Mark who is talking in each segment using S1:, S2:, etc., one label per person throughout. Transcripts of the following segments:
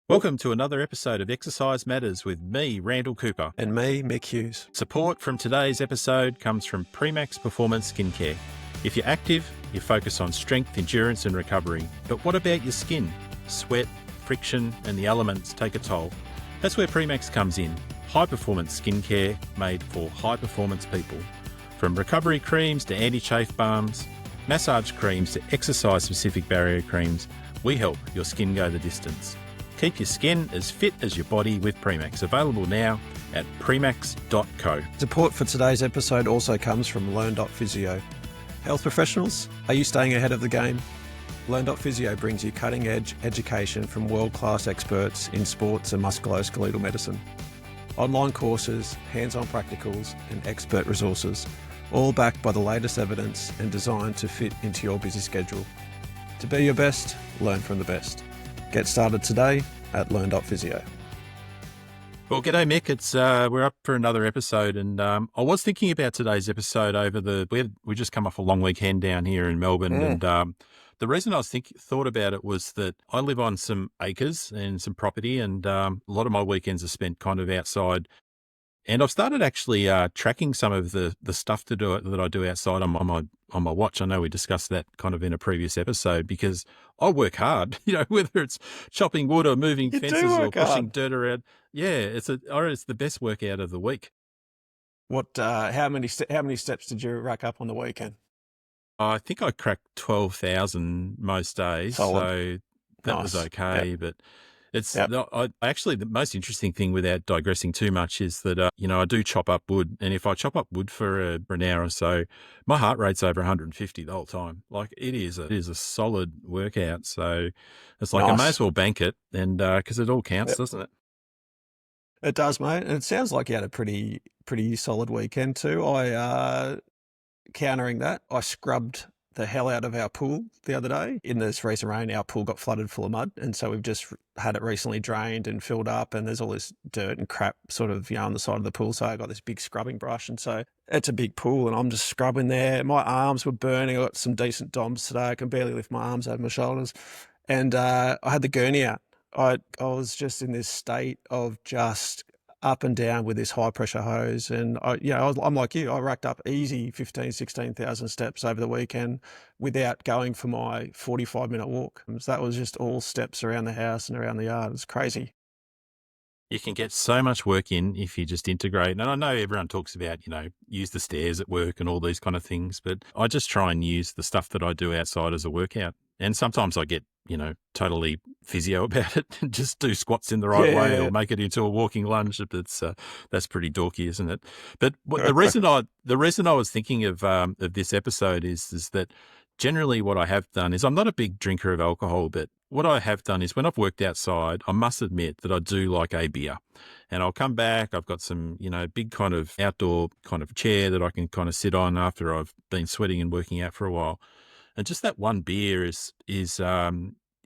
S1: Welcome to another episode of Exercise Matters with me, Randall Cooper.
S2: And me, Mick Hughes.
S1: Support from today's episode comes from Premax Performance Skincare. If you're active, you focus on strength, endurance and recovery. But what about your skin? Sweat, friction and the elements take a toll. That's where Premax comes in. High-performance skincare made for high-performance people. From recovery creams to anti-chafe balms, massage creams to exercise-specific barrier creams, we help your skin go the distance. Keep your skin as fit as your body with Premax. Available now at premax.co.
S2: Support for today's episode also comes from Learn.physio. Health professionals, are you staying ahead of the game? Learn.physio brings you cutting-edge education from world-class experts in sports and musculoskeletal medicine. Online courses, hands-on practicals and expert resources, all backed by the latest evidence and designed to fit into your busy schedule. To be your best, learn from the best. Get started today at Learn.physio.
S1: Well, g'day Mick. It's we're up for another episode, and I was thinking about today's episode over we just come off a long weekend down here in Melbourne, and the reason I thought about it was that I live on some acres and some property, and a lot of my weekends are spent kind of outside. And I've started actually tracking some of the stuff that I do outside on my watch. I know we discussed that kind of in a previous episode, because I work hard, whether it's chopping wood or moving fences or pushing dirt around. Yeah, it's the best workout of the week.
S2: What? How many steps did you rack up on the weekend?
S1: I think I cracked 12,000 most days,
S2: Solid.
S1: So that was okay. Yep. But it's actually the most interesting thing, without digressing too much, is that I do chop up wood, and if I chop up wood for an hour or so, my heart rate's over 150 the whole time. Like it is a solid workout. So it's like I may as well bank it, and because it all counts, doesn't it?
S2: It does, mate. And it sounds like you had a pretty solid weekend too. Countering that, I scrubbed the hell out of our pool the other day. In this recent rain, our pool got flooded full of mud, and so we've just had it recently drained and filled up, and there's all this dirt and crap sort of on the side of the pool. So I got this big scrubbing brush, and so it's a big pool, and I'm just scrubbing there. My arms were burning. I got some decent DOMs today. I can barely lift my arms over my shoulders, and I had the gurney out. I was just in this state of just up and down with this high pressure hose. And I'm like you, I racked up easy 15, 16,000 steps over the weekend without going for my 45-minute walk. So that was just all steps around the house and around the yard. It was crazy.
S1: You can get so much work in if you just integrate. And I know everyone talks about, use the stairs at work and all these kind of things, but I just try and use the stuff that I do outside as a workout. And sometimes I get, totally physio about it and just do squats in the right way or make it into a walking lunge. That's pretty dorky, isn't it? But the reason I was thinking of this episode is that generally what I have done is, I'm not a big drinker of alcohol, but what I have done is when I've worked outside, I must admit that I do like a beer. And I'll come back, I've got some, big kind of outdoor kind of chair that I can kind of sit on after I've been sweating and working out for a while. And just that one beer is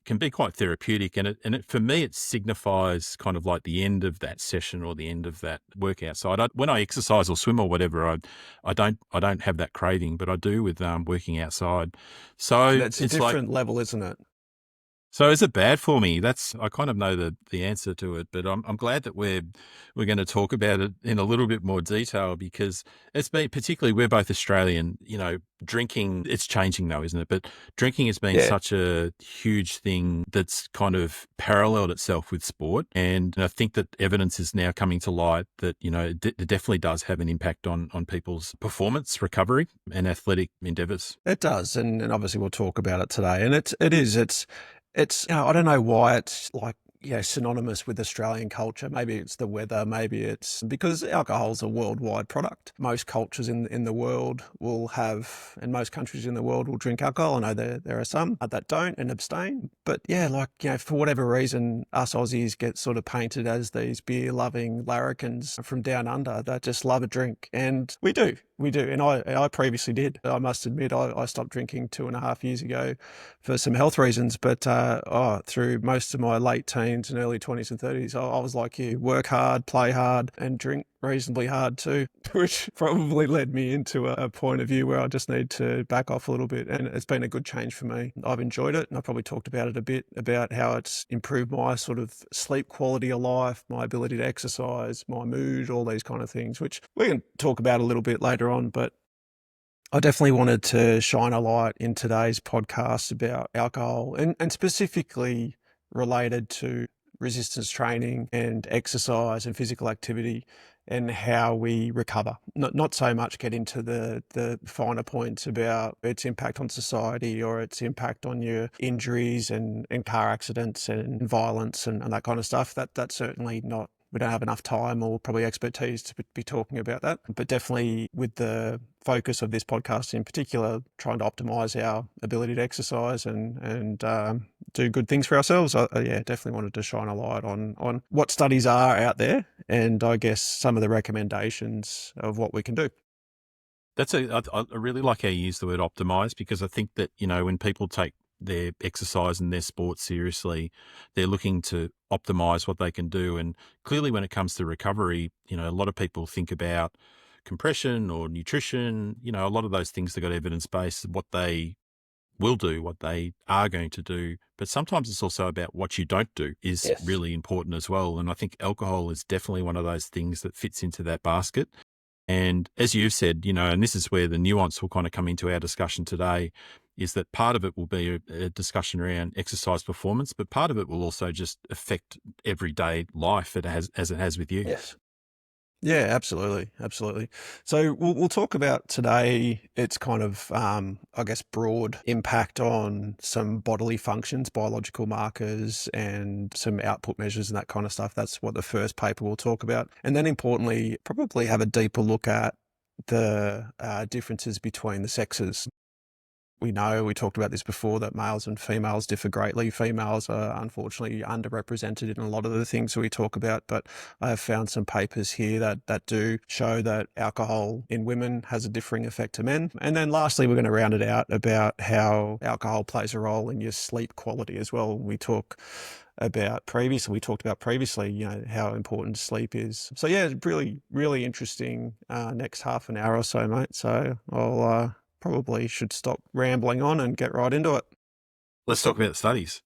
S1: can be quite therapeutic, and it for me it signifies kind of like the end of that session or the end of that workout. So when I exercise or swim or whatever, I don't have that craving, but I do with working outside. So
S2: it's a different level, isn't it?
S1: So is it bad for me? I kind of know the answer to it, but I'm glad that we're going to talk about it in a little bit more detail, because it's been, particularly we're both Australian, drinking, it's changing though, isn't it? But drinking has been such a huge thing that's kind of paralleled itself with sport. And I think that evidence is now coming to light that, it definitely does have an impact on people's performance, recovery and athletic endeavors.
S2: It does. And obviously we'll talk about it today. And it's I don't know why it's like, synonymous with Australian culture. Maybe it's the weather, maybe it's because alcohol's a worldwide product. Most cultures in the world will have, and most countries in the world will drink alcohol. I know there are some that don't and abstain. But for whatever reason, us Aussies get sort of painted as these beer-loving larrikins from down under that just love a drink. And we do. And I previously did. I must admit, I stopped drinking 2.5 years ago for some health reasons. But through most of my late teens teens and early 20s and 30s, I was like you, work hard, play hard, and drink reasonably hard too, which probably led me into a point of view where I just need to back off a little bit. And it's been a good change for me. I've enjoyed it, and I probably talked about it a bit, about how it's improved my sort of sleep quality of life, my ability to exercise, my mood, all these kind of things, which we can talk about a little bit later on. But I definitely wanted to shine a light in today's podcast about alcohol, and specifically related to resistance training and exercise and physical activity, and how we recover. Not so much get into the finer points about its impact on society or its impact on your injuries and car accidents and violence and that kind of stuff. That's certainly not, we don't have enough time or probably expertise to be talking about that. But definitely with the focus of this podcast in particular, trying to optimize our ability to exercise and do good things for ourselves. Yeah, definitely wanted to shine a light on what studies are out there, and I guess some of the recommendations of what we can do.
S1: I really like how you use the word optimize, because I think that, when people take their exercise and their sport seriously, they're looking to optimize what they can do. And clearly, when it comes to recovery, a lot of people think about compression or nutrition, a lot of those things that got evidence based, what they will do, what they are going to do. But sometimes it's also about what you don't do is
S2: Yes.
S1: really important as well. And I think alcohol is definitely one of those things that fits into that basket. And as you've said, and this is where the nuance will kind of come into our discussion today, is that part of it will be a discussion around exercise performance, but part of it will also just affect everyday life as it has with you.
S2: Yes. Yeah, absolutely, absolutely. So we'll talk about today its kind of, I guess, broad impact on some bodily functions, biological markers, and some output measures and that kind of stuff. That's what the first paper will talk about. And then importantly, probably have a deeper look at the differences between the sexes. We know, we talked about this before, that males and females differ greatly. Females are unfortunately underrepresented in a lot of the things that we talk about, but I have found some papers here that do show that alcohol in women has a differing effect to men. And then lastly, we're going to round it out about how alcohol plays a role in your sleep quality as well. We talked about previously, how important sleep is. So yeah, really, really interesting next half an hour or so, mate. So I'll probably should stop rambling on and get right into it.
S1: Let's talk about the studies.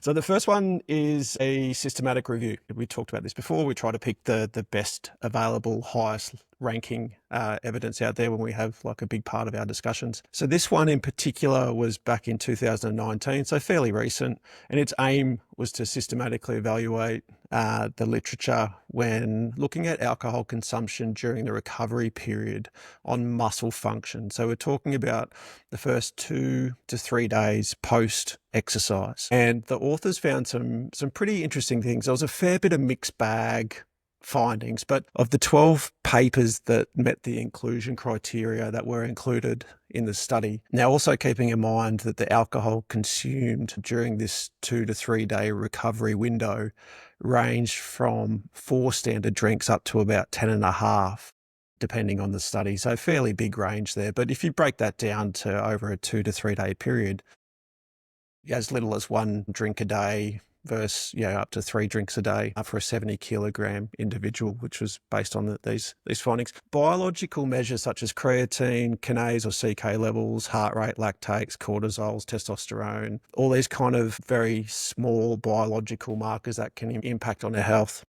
S2: So the first one is a systematic review. We talked about this before. We try to pick the best available, highest ranking evidence out there when we have like a big part of our discussions. So this one in particular was back in 2019, so fairly recent, and its aim was to systematically evaluate the literature when looking at alcohol consumption during the recovery period on muscle function. So we're talking about the first 2 to 3 days post exercise. And the authors found some pretty interesting things. There was a fair bit of mixed bag findings, but of the 12 papers that met the inclusion criteria that were included in the study, now also keeping in mind that the alcohol consumed during this 2 to 3 day recovery window ranged from 4 standard drinks up to about 10 and a half, depending on the study. So fairly big range there. But if you break that down to over a 2 to 3 day period, as little as 1 drink a day versus up to 3 drinks a day for a 70 kilogram individual, which was based on these findings. Biological measures such as creatine, kinase or CK levels, heart rate, lactates, cortisols, testosterone, all these kind of very small biological markers that can impact on our health.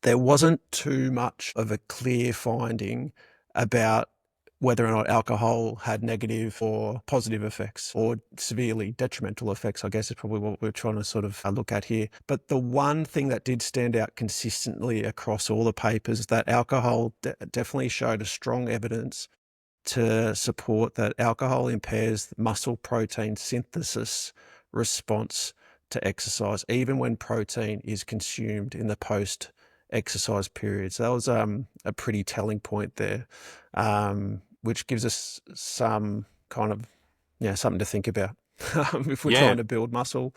S2: There wasn't too much of a clear finding about whether or not alcohol had negative or positive effects or severely detrimental effects, I guess is probably what we're trying to sort of look at here. But the one thing that did stand out consistently across all the papers, that alcohol definitely showed a strong evidence to support that alcohol impairs muscle protein synthesis response to exercise, even when protein is consumed in the post-exercise period. So that was a pretty telling point there, which gives us some kind of, something to think about if we're
S1: Yeah.
S2: trying to build muscle.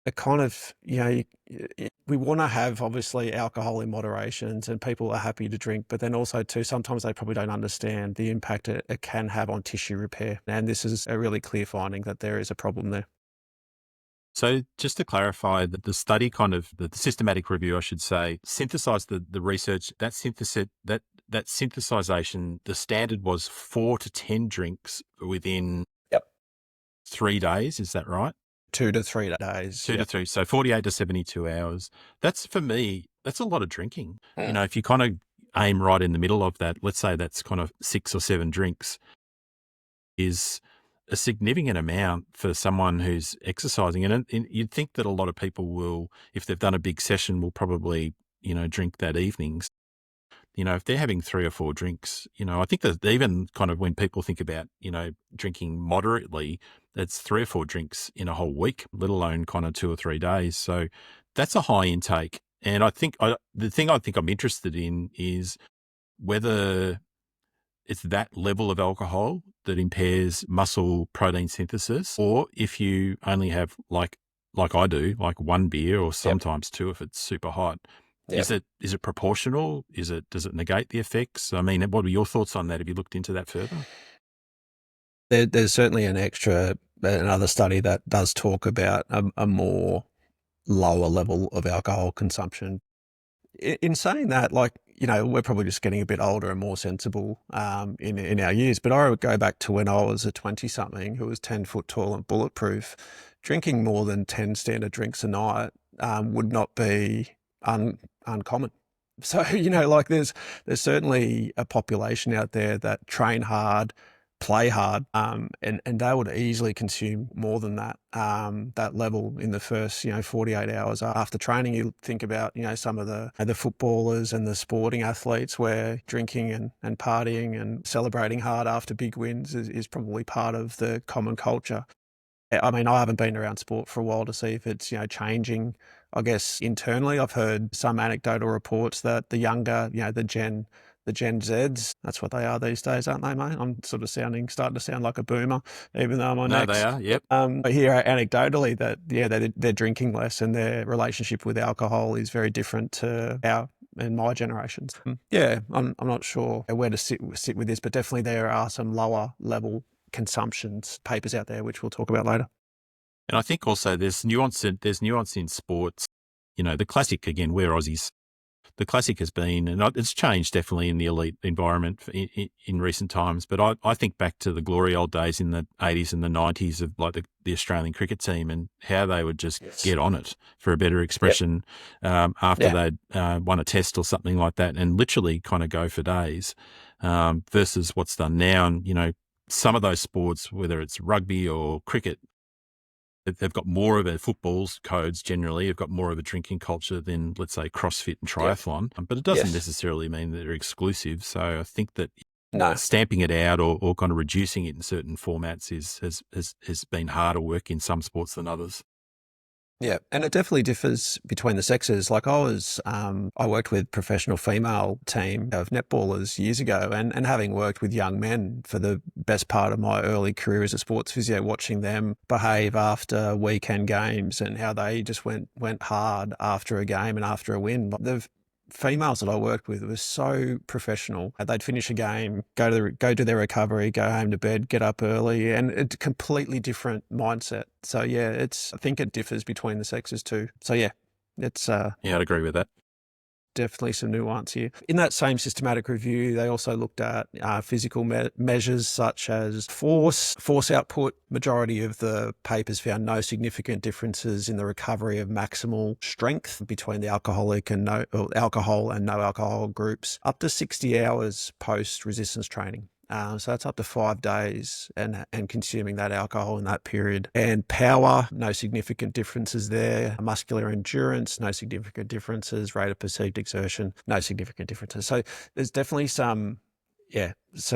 S2: It kind of, we want to have obviously alcohol in moderations and people are happy to drink, but then also too, sometimes they probably don't understand the impact it can have on tissue repair. And this is a really clear finding that there is a problem there.
S1: So just to clarify, that the study the systematic review, I should say, synthesized the research that synthesization. The standard was 4 to 10 drinks within
S2: Yep.
S1: 3 days. Is that right?
S2: 2 to 3 days.
S1: Two to
S2: Yep.
S1: three. So 48 to 72 hours. That's for me, that's a lot of drinking.
S2: Mm.
S1: If you kind of aim right in the middle of that, let's say that's kind of 6 or 7 drinks, is a significant amount for someone who's exercising. And you'd think that a lot of people will, if they've done a big session, will probably, drink that evening. If they're having 3 or 4 drinks, I think that even kind of when people think about, drinking moderately, that's 3 or 4 drinks in a whole week, let alone kind of 2 or 3 days. So that's a high intake. And the thing I think I'm interested in is whether it's that level of alcohol that impairs muscle protein synthesis, or if you only have like I do, like one beer or sometimes two if it's super hot.
S2: Yep.
S1: Is it proportional? Does it negate the effects? I mean, what are your thoughts on that? Have you looked into that further?
S2: There's certainly another study that does talk about a more lower level of alcohol consumption. In saying that, we're probably just getting a bit older and more sensible in our years. But I would go back to when I was a 20-something who was 10 foot tall and bulletproof. Drinking more than 10 standard drinks a night would not be uncommon. So, there's certainly a population out there that train hard, play hard, and they would easily consume more than that level in the first 48 hours after training. You think about some of the footballers and the sporting athletes where drinking and partying and celebrating hard after big wins is probably part of the common culture. I mean, I haven't been around sport for a while to see if it's changing. I guess internally, I've heard some anecdotal reports that the younger, the Gen Zs, that's what they are these days, aren't they, mate? I'm sort of starting to sound like a boomer, even though I'm on
S1: No,
S2: X.
S1: they are. Yep.
S2: I hear anecdotally that they're drinking less and their relationship with alcohol is very different to our and my generations. Yeah, I'm not sure where to sit with this, but definitely there are some lower level consumptions papers out there, which we'll talk about later.
S1: And I think also there's nuance in sports. The classic, again, we're Aussies. The classic has been, and it's changed definitely in the elite environment in recent times, but I think back to the glory old days in the 80s and the 90s of like the Australian cricket team and how they would just get on it, for a better expression, after they'd won a test or something like that, and literally kind of go for days, versus what's done now. And, some of those sports, whether it's rugby or cricket, they've got more of a football's codes generally. Have got more of a drinking culture than, let's say, CrossFit and triathlon. But it doesn't necessarily mean that they're exclusive. So I think that stamping it out or kind of reducing it in certain formats has been harder work in some sports than others.
S2: Yeah, and it definitely differs between the sexes. Like I worked with professional female team of netballers years ago, and having worked with young men for the best part of my early career as a sports physio, watching them behave after weekend games and how they just went hard after a game and after a win. The females that I worked with were so professional. They'd finish a game, go do their recovery, go home to bed, get up early, and it's a completely different mindset. So yeah, I think it differs between the sexes too. So yeah, it's
S1: Yeah, I'd agree with that.
S2: definitely some nuance here. In that same systematic review, they also looked at physical measures such as force output. Majority of the papers found no significant differences in the recovery of maximal strength between the alcohol and no alcohol groups up to 60 hours post resistance training. So that's up to 5 days and consuming that alcohol in that period. And power, no significant differences there. Muscular endurance, no significant differences. Rate of perceived exertion, no significant differences. So there's definitely some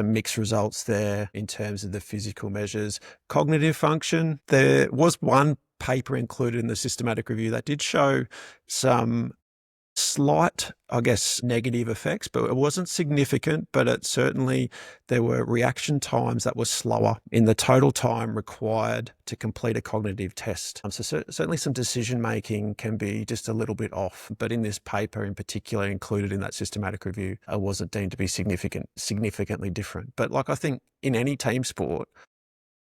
S2: mixed results there in terms of the physical measures. Cognitive function, there was one paper included in the systematic review that did show some slight, I guess, negative effects, but it wasn't significant, but there were reaction times that were slower in the total time required to complete a cognitive test. So certainly some decision making can be just a little bit off, but in this paper in particular included in that systematic review, it wasn't deemed to be significantly different. But like I think in any team sport,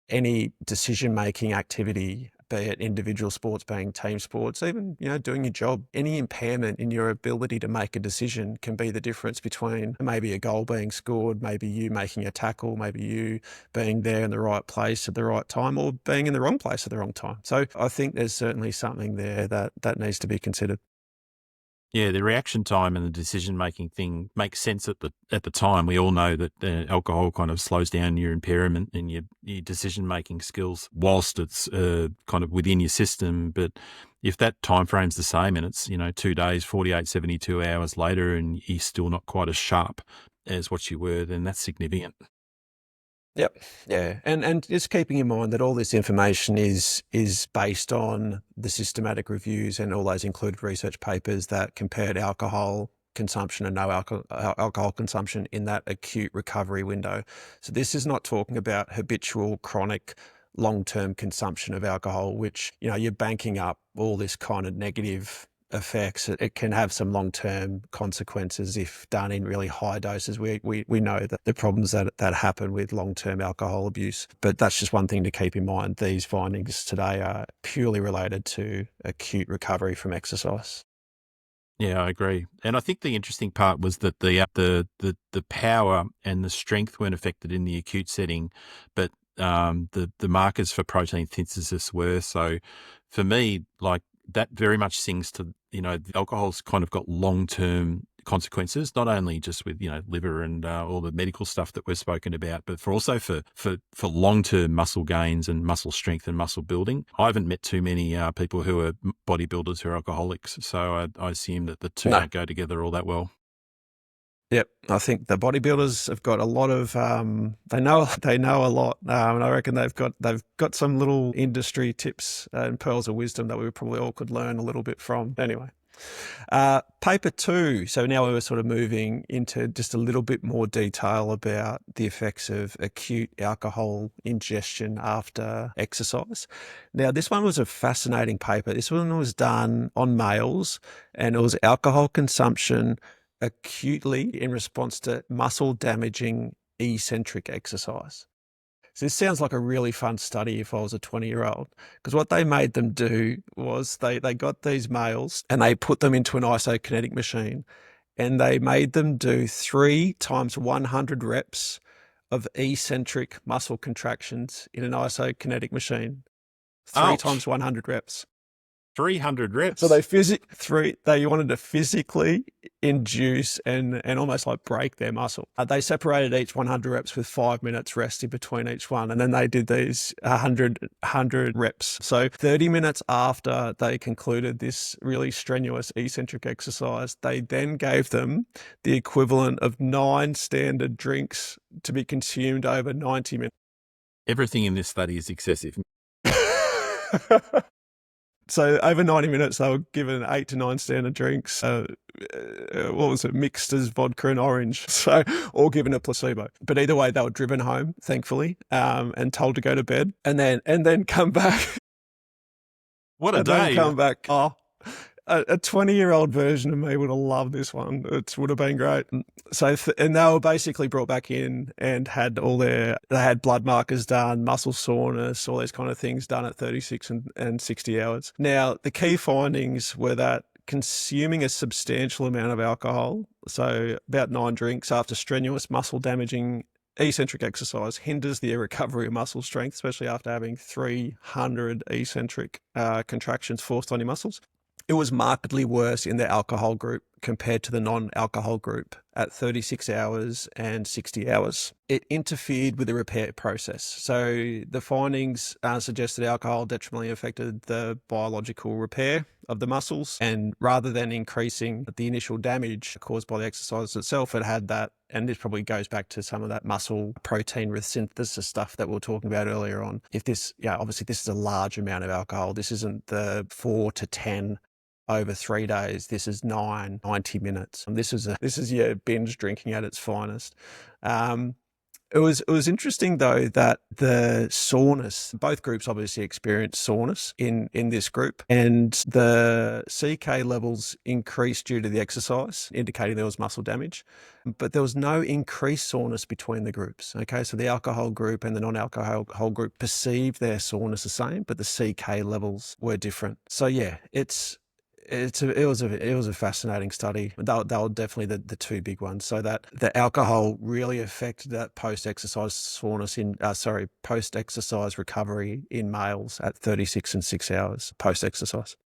S2: any decision-making activity be it individual sports, being team sports, even, doing your job. Any impairment in your ability to make a decision can be the difference between maybe a goal being scored, maybe you making a tackle, maybe you being there in the right place at the right time, or being in the wrong place at the wrong time. So I think there's certainly something there that needs to be considered.
S1: Yeah, the reaction time and the decision making thing makes sense at the time. We all know that alcohol kind of slows down your impairment and your decision making skills whilst it's kind of within your system. But if that time frame's the same and it's 2 days, 48, 72 hours later, and you're still not quite as sharp as what you were, then that's significant.
S2: Yep. Yeah. And just keeping in mind that all this information is based on the systematic reviews and all those included research papers that compared alcohol consumption and no alcohol consumption in that acute recovery window. So this is not talking about habitual, chronic, long-term consumption of alcohol, which, you're banking up all this kind of negative effects. It can have some long-term consequences if done in really high doses. We know that the problems that happen with long-term alcohol abuse, but that's just one thing to keep in mind. These findings today are purely related to acute recovery from exercise.
S1: Yeah, I agree. And I think the interesting part was that the power and the strength weren't affected in the acute setting, but the markers for protein synthesis were. So for me, like that very much sings to, the alcohol's kind of got long-term consequences, not only just with, liver and all the medical stuff that we've spoken about, but for long-term muscle gains and muscle strength and muscle building. I haven't met too many people who are bodybuilders who are alcoholics, so I assume that the two
S2: No.
S1: don't go together all that well.
S2: Yep, I think the bodybuilders have got a lot of they know a lot, and I reckon they've got some little industry tips and pearls of wisdom that we probably all could learn a little bit from. Anyway, paper 2. So now we're sort of moving into just a little bit more detail about the effects of acute alcohol ingestion after exercise. Now, this one was a fascinating paper. This one was done on males, and it was alcohol consumption acutely in response to muscle damaging eccentric exercise. So this sounds like a really fun study if I was a 20-year-old, because what they made them do was they got these males and they put them into an isokinetic machine, and they made them do 3 times 100 reps of eccentric muscle contractions in an isokinetic machine. 3
S1: Ouch!
S2: times 100 reps.
S1: 300
S2: So
S1: reps.
S2: they wanted to physically induce and almost like break their muscle. They separated each 100 reps with 5 minutes rest in between each one, and then they did these 100 reps. So 30 minutes after they concluded this really strenuous eccentric exercise, they then gave them the equivalent of 9 standard drinks to be consumed over 90 minutes.
S1: Everything in this study is excessive.
S2: So over 90 minutes, they were given 8 to 9 standard drinks. What was it? Mixed as vodka and orange. So all given a placebo. But either way, they were driven home, thankfully, and told to go to bed, and then come back.
S1: What a
S2: And then
S1: day!
S2: come back. Oh, a 20-year-old version of me would have loved this one. It would have been great. So, and they were basically brought back in and had they had blood markers done, muscle soreness, all those kind of things done at 36 and 60 hours. Now, the key findings were that consuming a substantial amount of alcohol, so about 9 drinks after strenuous muscle damaging eccentric exercise, hinders the recovery of muscle strength, especially after having 300 eccentric contractions forced on your muscles. It was markedly worse in the alcohol group compared to the non-alcohol group at 36 hours and 60 hours. It interfered with the repair process. So the findings suggested alcohol detrimentally affected the biological repair of the muscles, and rather than increasing the initial damage caused by the exercise itself, it had that, and this probably goes back to some of that muscle protein resynthesis stuff that we were talking about earlier on. If this, obviously this is a large amount of alcohol. This isn't the 4 to 10 over 3 days. This is 90 minutes. This is your binge drinking at its finest. It was interesting though that the soreness, both groups obviously experienced soreness in this group, and the CK levels increased due to the exercise, indicating there was muscle damage, but there was no increased soreness between the groups. Okay, so the alcohol group and the non-alcohol group perceived their soreness the same, but the CK levels were different. So yeah, it was a fascinating study. They were definitely the two big ones. So that the alcohol really affected that post-exercise soreness post-exercise recovery in males at 36 and 6 hours post-exercise.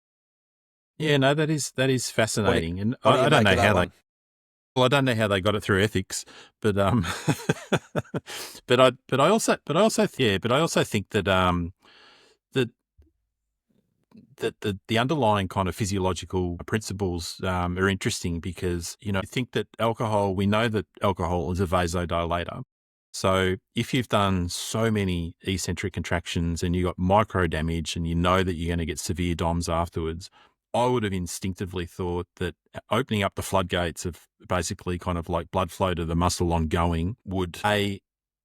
S1: Yeah, no, that is
S2: What do you,
S1: fascinating, and
S2: what do
S1: I
S2: you
S1: don't
S2: make
S1: know
S2: of that
S1: how they.
S2: one?
S1: Well, I don't know how they got it through ethics, but but I also think that that the underlying kind of physiological principles are interesting because, I think that we know that alcohol is a vasodilator. So if you've done so many eccentric contractions and you got micro damage and you know that you're going to get severe DOMS afterwards, I would have instinctively thought that opening up the floodgates of basically kind of like blood flow to the muscle ongoing would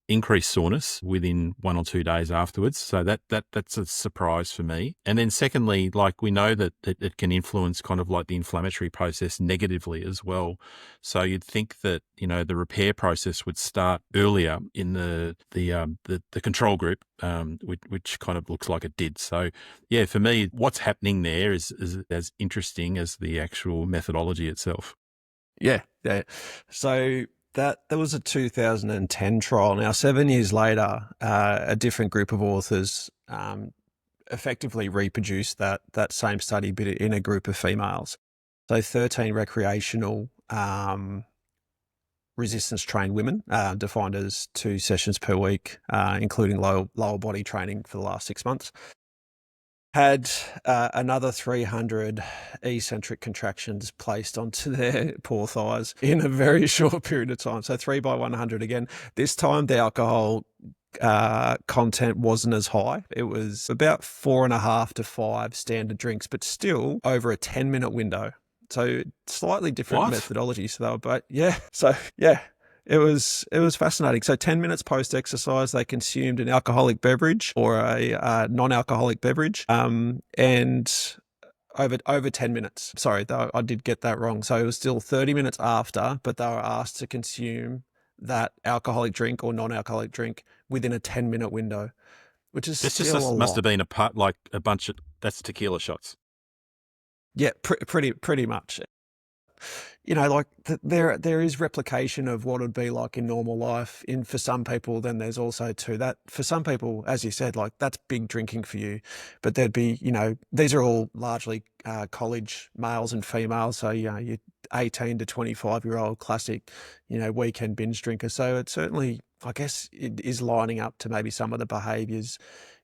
S1: increased soreness within 1 or 2 days afterwards. So that's a surprise for me. And then secondly, like we know that it can influence kind of like the inflammatory process negatively as well. So you'd think that, the repair process would start earlier in the control group, which kind of looks like it did. So yeah, for me, what's happening there is as interesting as the actual methodology itself.
S2: Yeah, yeah. So that was a 2010 trial. Now, 7 years later, a different group of authors effectively reproduced that same study, but in a group of females. So 13 recreational resistance trained women, defined as 2 sessions per week, including lower body training for the last 6 months, had another 300 eccentric contractions placed onto their poor thighs in a very short period of time. So 3 by 100 again. This time the alcohol content wasn't as high. It was about 4.5 to 5 standard drinks, but still over a 10-minute window. So slightly different
S1: What?
S2: methodology. So they were, but yeah. So yeah, it was fascinating. So 10 minutes post exercise, they consumed an alcoholic beverage or a non-alcoholic beverage, and over 10 minutes. Sorry, though, I did get that wrong. So it was still 30 minutes after, but they were asked to consume that alcoholic drink or non-alcoholic drink within a 10-minute window, which is
S1: This
S2: still a
S1: just must
S2: lot.
S1: have been a part like a bunch of that's tequila shots.
S2: Yeah, pretty much. Like there is replication of what it'd be like in normal life in for some people. Then there's also too that for some people, as you said, like that's big drinking for you, but there'd be, these are all largely college males and females. So, your 18 to 25-year-old classic, weekend binge drinker. So it certainly, I guess it is lining up to maybe some of the behaviors.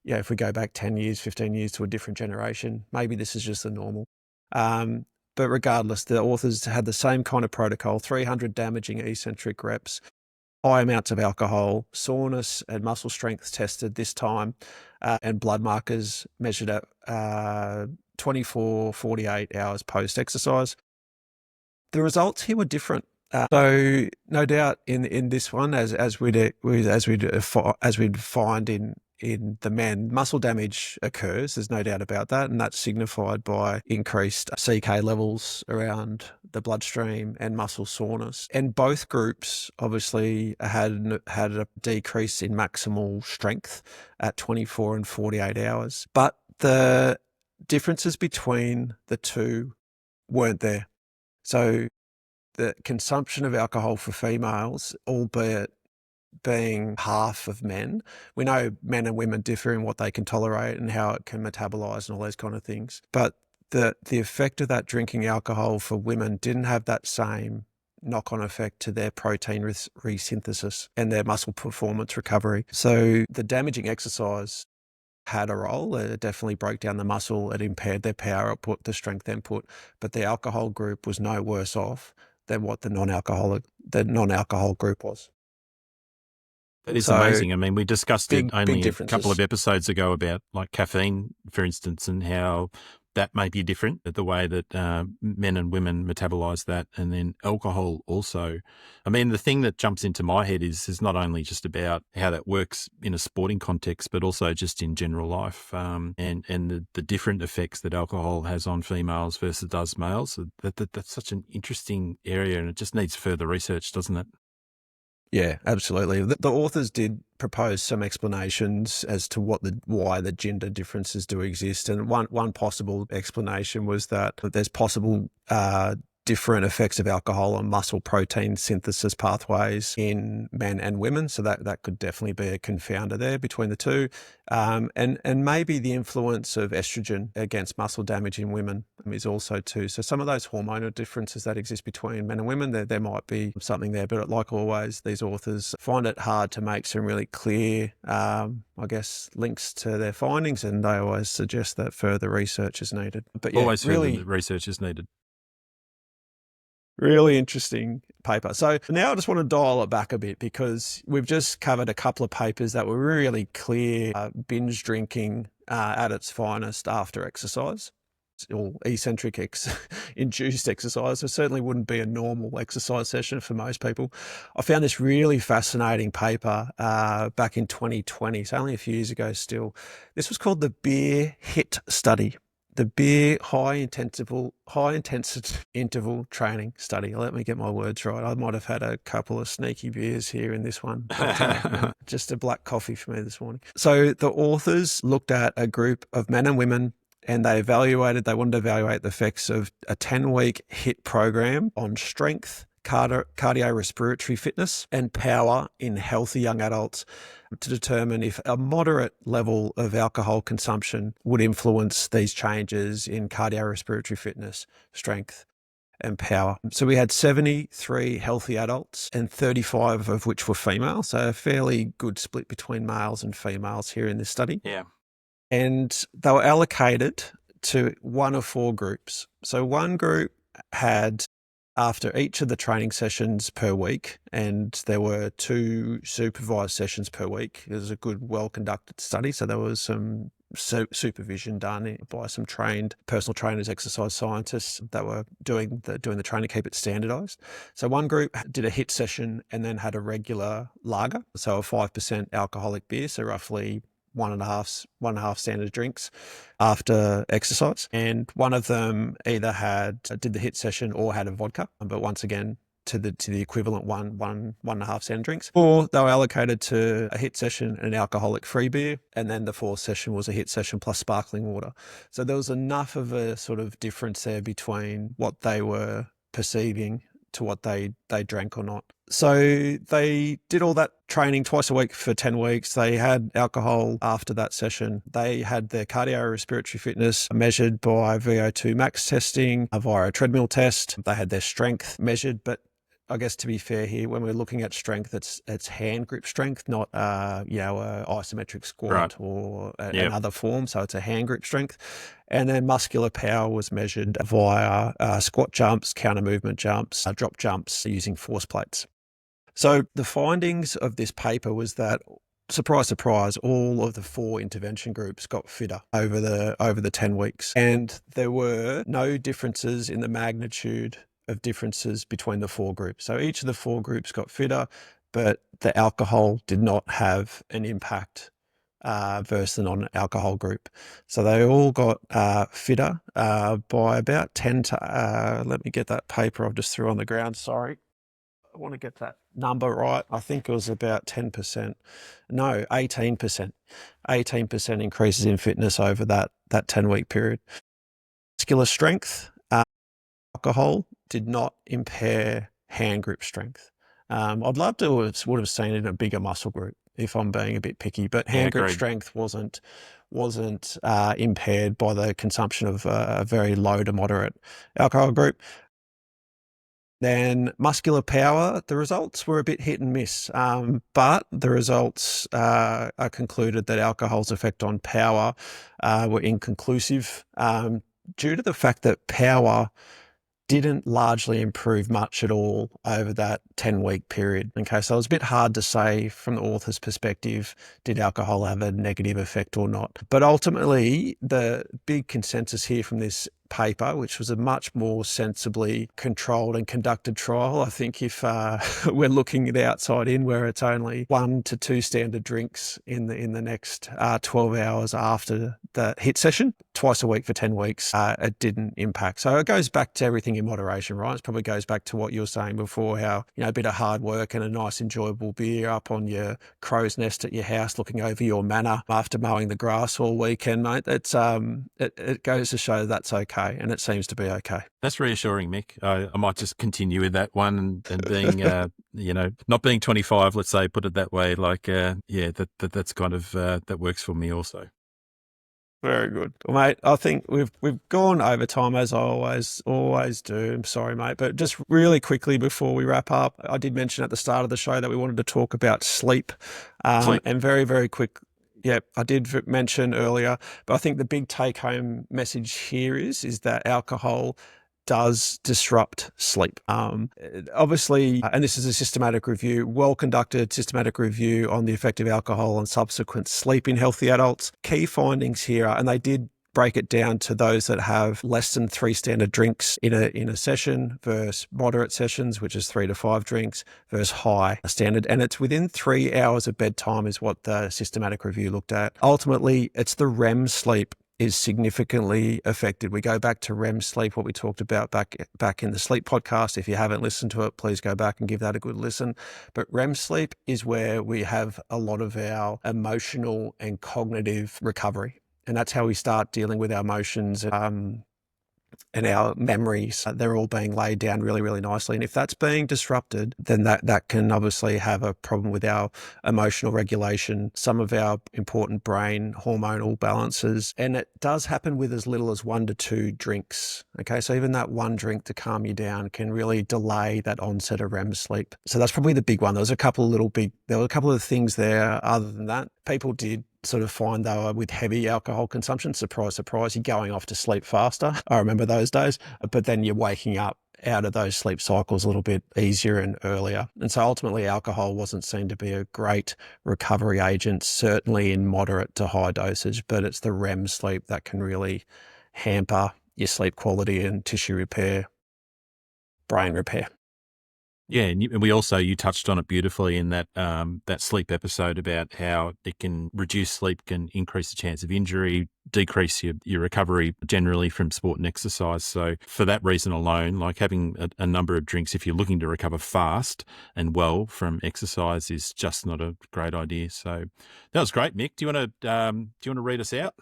S2: Yeah, if we go back 10 years, 15 years to a different generation, maybe this is just the normal. Um, but regardless, the authors had the same kind of protocol: 300 damaging eccentric reps, high amounts of alcohol, soreness and muscle strength tested this time, and blood markers measured at 24, 48 hours post exercise. The results here were different. So no doubt in this one, as we'd find in the men, muscle damage occurs. There's no doubt about that, and that's signified by increased CK levels around the bloodstream and muscle soreness. And both groups obviously had a decrease in maximal strength at 24 and 48 hours, but the differences between the two weren't there. So the consumption of alcohol for females, albeit being half of men, we know men and women differ in what they can tolerate and how it can metabolize and all those kind of things. But the effect of that drinking alcohol for women didn't have that same knock-on effect to their protein resynthesis and their muscle performance recovery. So the damaging exercise had a role. It definitely broke down the muscle. It impaired their power output, the strength input, but the alcohol group was no worse off than what the non-alcohol group was.
S1: That is
S2: So
S1: amazing. I mean, we discussed it
S2: big
S1: only a couple of
S2: differences.
S1: episodes ago about like caffeine, for instance, and how that may be different, the way that men and women metabolize that. And then alcohol also. I mean, the thing that jumps into my head is not only just about how that works in a sporting context, but also just in general life, and the different effects that alcohol has on females versus does males. So that's such an interesting area, and it just needs further research, doesn't it?
S2: Yeah, absolutely. The authors did propose some explanations as to why the gender differences do exist, and one possible explanation was that there's possible different effects of alcohol on muscle protein synthesis pathways in men and women. So that could definitely be a confounder there between the two, and maybe the influence of estrogen against muscle damage in women is also too. So some of those hormonal differences that exist between men and women, there might be something there. But like always, these authors find it hard to make some really clear, I guess, links to their findings, and they always suggest that further research is needed. But yeah,
S1: Always further
S2: really,
S1: research is needed.
S2: really interesting paper. So now I just want to dial it back a bit, because we've just covered a couple of papers that were really clear binge drinking at its finest after exercise, or eccentric induced exercise. It certainly wouldn't be a normal exercise session for most people. I found this really fascinating paper back in 2020, so only a few years ago still. This was called the Beer HIIT study. The Beer High Intensity Interval Training Study. Let me get my words right. I might have had a couple of sneaky beers here in this one, but just a black coffee for me this morning. So the authors looked at a group of men and women, and they wanted to evaluate the effects of a 10-week HIIT program on strength, cardiorespiratory fitness, and power in healthy young adults, to determine if a moderate level of alcohol consumption would influence these changes in cardiorespiratory fitness, strength, and power. So we had 73 healthy adults, and 35 of which were female. So a fairly good split between males and females here in this study.
S1: Yeah.
S2: And they were allocated to one of four groups. So one group had, after each of the training sessions per week, and there were 2 supervised sessions per week. It was a good, well-conducted study, so there was some supervision done by some trained personal trainers, exercise scientists that were doing the training to keep it standardized. So one group did a HIIT session and then had a regular lager, so a 5% alcoholic beer, so roughly one and a half standard drinks after exercise. And one of them either did the HIIT session or had a vodka, but once again, to the equivalent one and a half standard drinks. Or they were allocated to a HIIT session and an alcoholic free beer, and then the fourth session was a HIIT session plus sparkling water. So there was enough of a sort of difference there between what they were perceiving to what they drank or not. So they did all that training twice a week for 10 weeks. They had alcohol after that session. They had their cardiorespiratory fitness measured by VO2 max testing via a treadmill test. They had their strength measured, but I guess to be fair here, when we're looking at strength, it's hand grip strength, not a isometric squat,
S1: Right.
S2: or
S1: Yep.
S2: another form. So it's a hand grip strength. And then muscular power was measured via squat jumps, counter movement jumps, drop jumps using force plates. So the findings of this paper was that, surprise, surprise, all of the 4 intervention groups got fitter over the 10 weeks. And there were no differences in the magnitude of differences between the 4 groups. So each of the 4 groups got fitter, but the alcohol did not have an impact versus the non-alcohol group. So they all got fitter by about 10 to, let me get that paper I've just threw on the ground, sorry. I want to get that number right. I think it was about 10%. No, 18%. 18% increases in fitness over that 10-week period. Muscular strength, alcohol did not impair hand grip strength. I'd love to would have seen it in a bigger muscle group, if I'm being a bit picky, but hand grip strength wasn't impaired by the consumption of a very low to moderate alcohol group. Then muscular power, the results were a bit hit and miss, but the results are concluded that alcohol's effect on power were inconclusive, due to the fact that power didn't largely improve much at all over that 10-week period. Okay, so it was a bit hard to say from the author's perspective, did alcohol have a negative effect or not? But ultimately, the big consensus here from this paper, which was a much more sensibly controlled and conducted trial. I think if we're looking at the outside in, where it's only 1 to 2 standard drinks in the next 12 hours after the HIIT session, twice a week for 10 weeks, it didn't impact. So it goes back to everything in moderation, right? It probably goes back to what you were saying before, how, a bit of hard work and a nice enjoyable beer up on your crow's nest at your house, looking over your manor after mowing the grass all weekend, mate. It's it goes to show that's okay. And it seems to be okay.
S1: That's reassuring, Mick. I might just continue with that one and being, not being 25, let's say, put it that way. Like, that's kind of, that works for me also.
S2: Very good. Well, mate, I think we've gone over time as I always do. I'm sorry, mate. But just really quickly before we wrap up, I did mention at the start of the show that we wanted to talk about sleep. And very, very quick. Yeah, I did mention earlier, but I think the big take-home message here is that alcohol does disrupt sleep. Obviously, and this is a systematic review, well-conducted systematic review on the effect of alcohol on subsequent sleep in healthy adults. Key findings here are, and they did break it down to those that have less than 3 standard drinks in a session versus moderate sessions, which is 3 to 5 drinks, versus high standard. And it's within 3 hours of bedtime is what the systematic review looked at. Ultimately, it's the REM sleep is significantly affected. We go back to REM sleep, what we talked about back in the sleep podcast. If you haven't listened to it, please go back and give that a good listen. But REM sleep is where we have a lot of our emotional and cognitive recovery. And that's how we start dealing with our emotions and our memories. They're all being laid down really, really nicely. And if that's being disrupted, then that can obviously have a problem with our emotional regulation, some of our important brain hormonal balances. And it does happen with as little as 1 to 2 drinks. Okay, so even that 1 drink to calm you down can really delay that onset of REM sleep. So that's probably the big one. There were a couple of things there. Other than that, people did sort of find they were with heavy alcohol consumption, surprise, surprise, you're going off to sleep faster. I remember those days, but then you're waking up out of those sleep cycles a little bit easier and earlier. And so ultimately alcohol wasn't seen to be a great recovery agent, certainly in moderate to high dosage, but it's the REM sleep that can really hamper your sleep quality and tissue repair, brain repair.
S1: Yeah, and you touched on it beautifully in that that sleep episode about how it can reduce sleep, can increase the chance of injury, decrease your recovery generally from sport and exercise. So for that reason alone, like having a number of drinks if you're looking to recover fast and well from exercise is just not a great idea. So that was great, Mick. Do you want to read us out?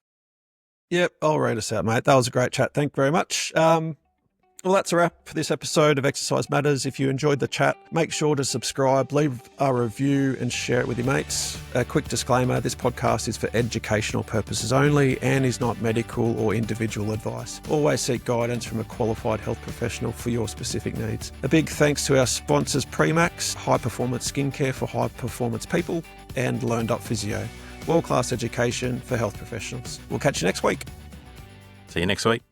S2: Yep, I'll read us out, mate. That was a great chat. Thank you very much. Well, that's a wrap for this episode of Exercise Matters. If you enjoyed the chat, make sure to subscribe, leave a review and share it with your mates. A quick disclaimer, this podcast is for educational purposes only and is not medical or individual advice. Always seek guidance from a qualified health professional for your specific needs. A big thanks to our sponsors Premax, high performance skincare for high performance people, and Learned Up Physio, world-class education for health professionals. We'll catch you next week.
S1: See you next week.